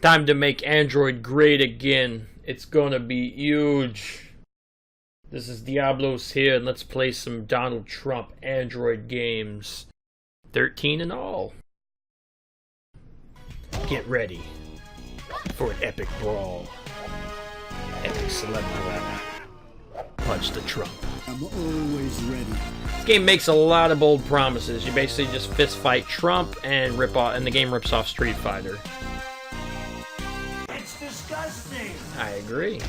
Time to make Android great again. It's gonna be huge. This is Diablos here, and let's play some Donald Trump Android games. 13 in all. Get ready for an epic brawl. Epic celebrity. Punch the Trump. I'm always ready. This game makes a lot of bold promises. You basically just fist fight Trump and rip off, and the game rips off Street Fighter. It's disgusting. I agree.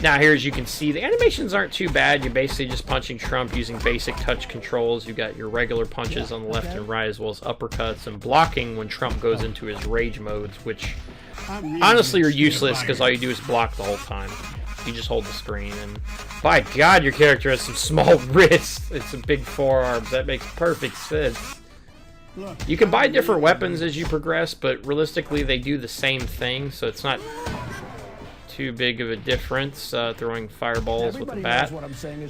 Now here, as you can see, the animations aren't too bad. You're basically just punching Trump using basic touch controls. You've got your regular punches on the left and right, as well as uppercuts, and blocking when Trump goes into his rage modes, which honestly are useless because all you do is block the whole time. You just hold the screen, and by God, your character has some small wrists. It's some big forearms. That makes perfect sense. You can buy different weapons as you progress, but realistically they do the same thing, so it's not too big of a difference. Throwing fireballs with a bat.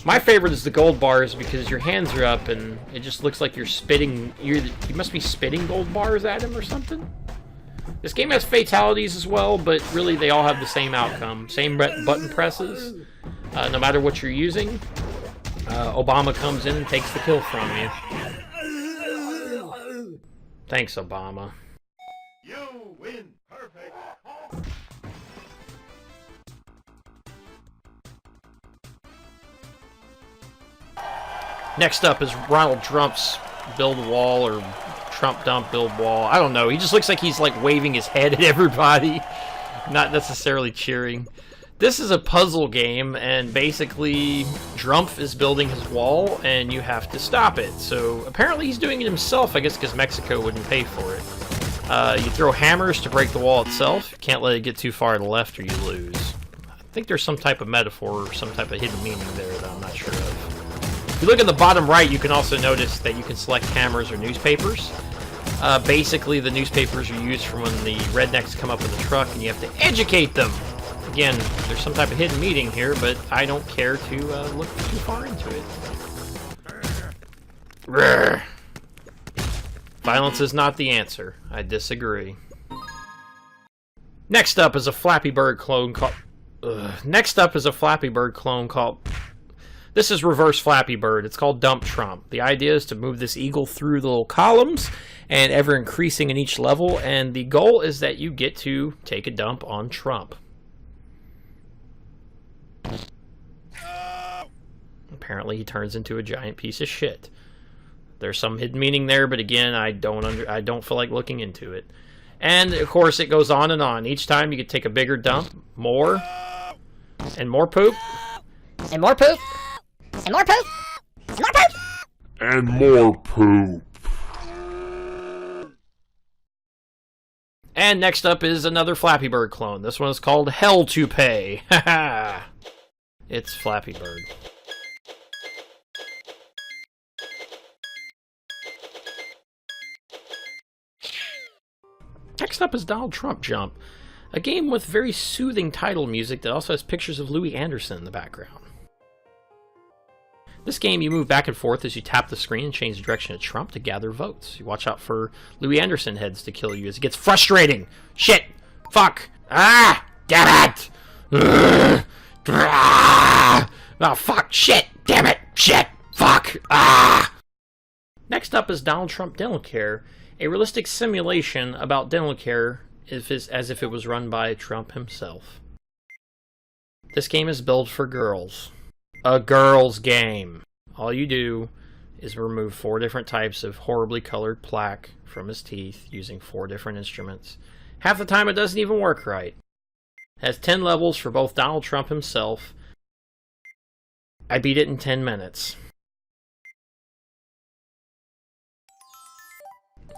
My favorite is the gold bars because your hands are up and it just looks like you're spitting. You must be spitting gold bars at him or something. This game has fatalities as well, but really they all have the same outcome. Same button presses. No matter what you're using, Obama comes in and takes the kill from you. Thanks, Obama. You win. Perfect. Next up is Ronald Drumpf's build wall, or Trump dump build wall. I don't know. He just looks like he's like waving his head at everybody, not necessarily cheering. This is a puzzle game, and basically Drumpf is building his wall, and you have to stop it. So apparently he's doing it himself, I guess because Mexico wouldn't pay for it. You throw hammers to break the wall itself. You can't let it get too far to the left or you lose. I think there's some type of metaphor or some type of hidden meaning there that I'm not sure of. If you look at the bottom right, you can also notice that you can select hammers or newspapers. Basically, the newspapers are used for when the rednecks come up in the truck, and you have to educate them. Again, there's some type of hidden meaning here, but I don't care to look too far into it. Rrr. Violence is not the answer. I disagree. Next up is a Flappy Bird clone called... This is reverse Flappy Bird. It's called Dump Trump. The idea is to move this eagle through the little columns, and ever increasing in each level, and the goal is that you get to take a dump on Trump. Apparently he turns into a giant piece of shit. There's some hidden meaning there, but again, I don't feel like looking into it. And of course it goes on and on. Each time you can take a bigger dump, more, and more poop, and more poop, and more poop, and more poop, And more poop. And next up is another Flappy Bird clone. This one is called Hell Toupee. Haha. It's Flappy Bird. Next up is Donald Trump Jump, a game with very soothing title music that also has pictures of Louis Anderson in the background. This game, you move back and forth as you tap the screen and change the direction of Trump to gather votes. You watch out for Louis Anderson heads to kill you as it gets frustrating. Shit! Fuck! Ah! Damn it! Ugh. Ah! Oh, fuck! Shit! Damn it! Shit! Fuck! Ah! Next up is Donald Trump Dental Care, a realistic simulation about dental care as if it was run by Trump himself. This game is built for girls. A girl's game. All you do is remove 4 different types of horribly colored plaque from his teeth using 4 different instruments. Half the time it doesn't even work right. It has 10 levels for both Donald Trump himself. I beat it in 10 minutes.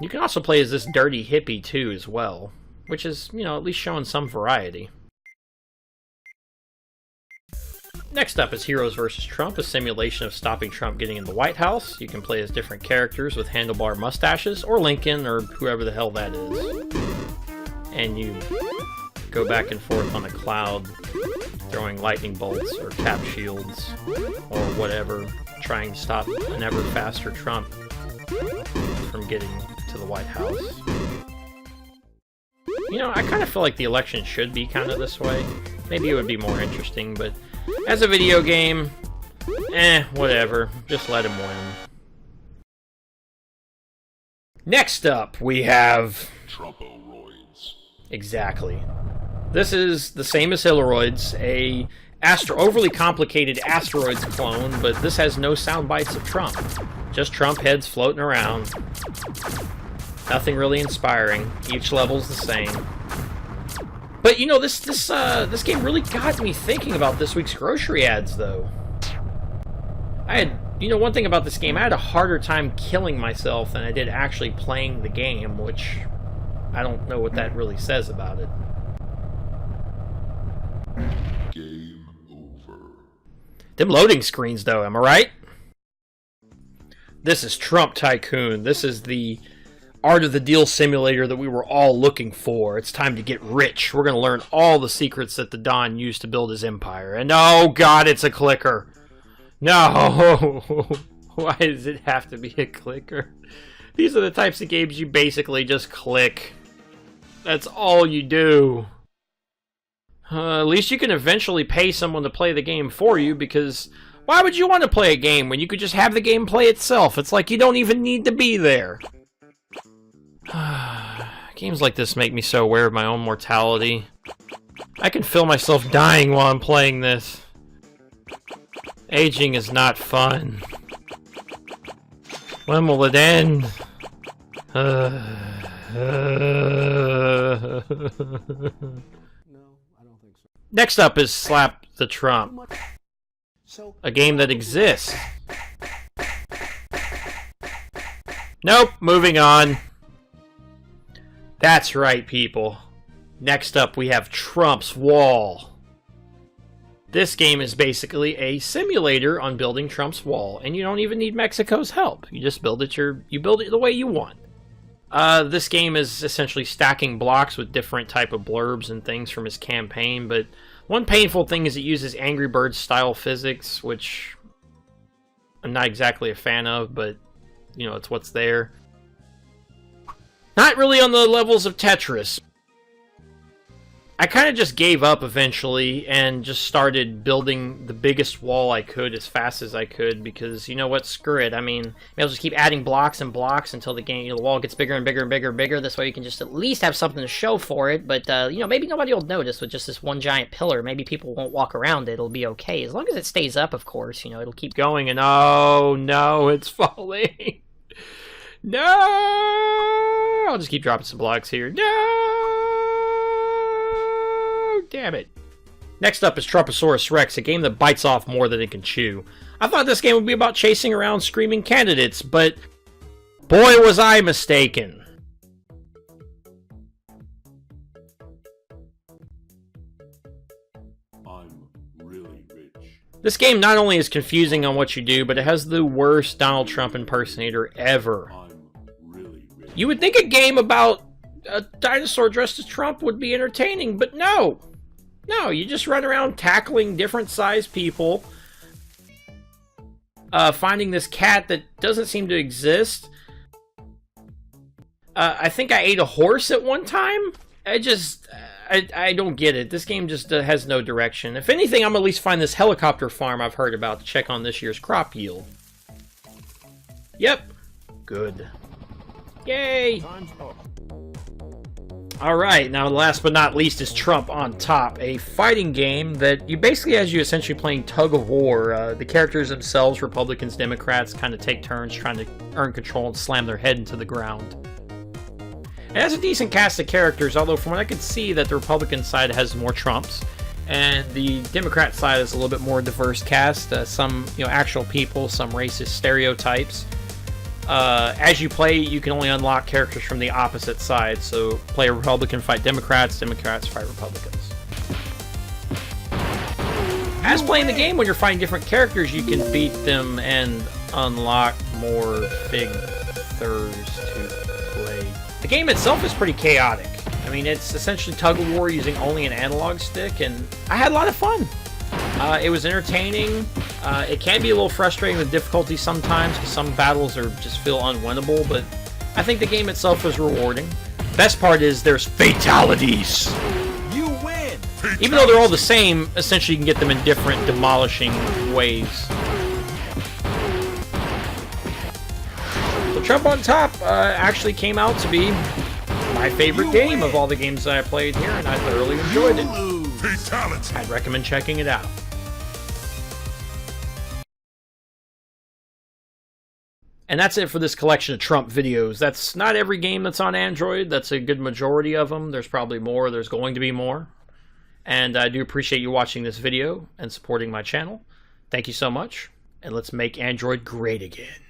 You can also play as this dirty hippie too as well, which is, you know, at least showing some variety. Next up is Heroes vs. Trump, a simulation of stopping Trump getting in the White House. You can play as different characters with handlebar mustaches, or Lincoln, or whoever the hell that is. And you go back and forth on a cloud, throwing lightning bolts, or cap shields, or whatever, trying to stop an ever faster Trump from getting to the White House. You know, I kind of feel like the election should be kind of this way. Maybe it would be more interesting, but as a video game, whatever. Just let him win. Next up, we have... Trumporoids. Exactly. This is the same as Hiloroids, a overly complicated asteroids clone, but this has no sound bites of Trump. Just Trump heads floating around. Nothing really inspiring. Each level's the same. But you know, this game really got me thinking about this week's grocery ads, though. You know, one thing about this game, I had a harder time killing myself than I did actually playing the game, which I don't know what that really says about it. Game over. Them loading screens, though, am I right? This is Trump Tycoon. This is the art of the deal simulator that we were all looking for. It's time to get rich. We're going to learn all the secrets that the Don used to build his empire. And oh god, it's a clicker. No! Why does it have to be a clicker? These are the types of games you basically just click. That's all you do. At least you can eventually pay someone to play the game for you, because why would you want to play a game when you could just have the game play itself? It's like you don't even need to be there. Games like this make me so aware of my own mortality. I can feel myself dying while I'm playing this. Aging is not fun. When will it end? No, I don't think so. Next up is Slap the Trump, a game that exists. Nope, moving on. That's right, people. Next up, we have Trump's Wall. This game is basically a simulator on building Trump's wall, and you don't even need Mexico's help. You just build it the way you want. This game is essentially stacking blocks with different type of blurbs and things from his campaign, but one painful thing is it uses Angry Birds style physics, which I'm not exactly a fan of, but you know, it's what's there. Not really on the levels of Tetris. I kind of just gave up eventually and just started building the biggest wall I could as fast as I could, because you know what, screw it. I mean, maybe I'll just keep adding blocks and blocks until the game, the wall gets bigger and bigger and bigger and bigger. This way you can just at least have something to show for it, but you know, maybe nobody will notice with just this one giant pillar. Maybe people won't walk around it. It'll be okay. As long as it stays up, of course, you know, it'll keep going. And oh no, it's falling. No! I'll just keep dropping some blocks here. No! Damn it. Next up is Trumpasaurus Rex, a game that bites off more than it can chew. I thought this game would be about chasing around screaming candidates, but boy was I mistaken. I'm really rich. This game not only is confusing on what you do, but it has the worst Donald Trump impersonator ever. I'm really rich. You would think a game about a dinosaur dressed as Trump would be entertaining, but no. No, you just run around tackling different sized people, finding this cat that doesn't seem to exist. I think I ate a horse at one time. I don't get it. This game just has no direction. If anything, I'm at least find this helicopter farm I've heard about to check on this year's crop yield. Yep. Good. Yay! Time's up. Alright, now last but not least is Trump on Top, a fighting game that you basically has you essentially playing tug of war. The characters themselves, Republicans, Democrats, kind of take turns trying to earn control and slam their head into the ground. It has a decent cast of characters, although from what I could see that the Republican side has more Trumps, and the Democrat side is a little bit more diverse cast. Some, you know, actual people, some racist stereotypes. As you play, you can only unlock characters from the opposite side, so play a Republican, fight Democrats, Democrats fight Republicans. As playing the game, when you're fighting different characters, you can beat them and unlock more figures to play. The game itself is pretty chaotic. I mean, it's essentially tug of war using only an analog stick, and I had a lot of fun. It was entertaining. It can be a little frustrating with difficulty sometimes, because some battles just feel unwinnable, but I think the game itself was rewarding. Best part is there's fatalities. You win! Even though they're all the same, essentially you can get them in different demolishing ways. So Trump on Top actually came out to be my favorite game of all the games that I played here, and I thoroughly enjoyed it. Fatality. I'd recommend checking it out. And that's it for this collection of Trump videos. That's not every game that's on Android. That's a good majority of them. There's probably more. There's going to be more. And I do appreciate you watching this video and supporting my channel. Thank you so much. And let's make Android great again.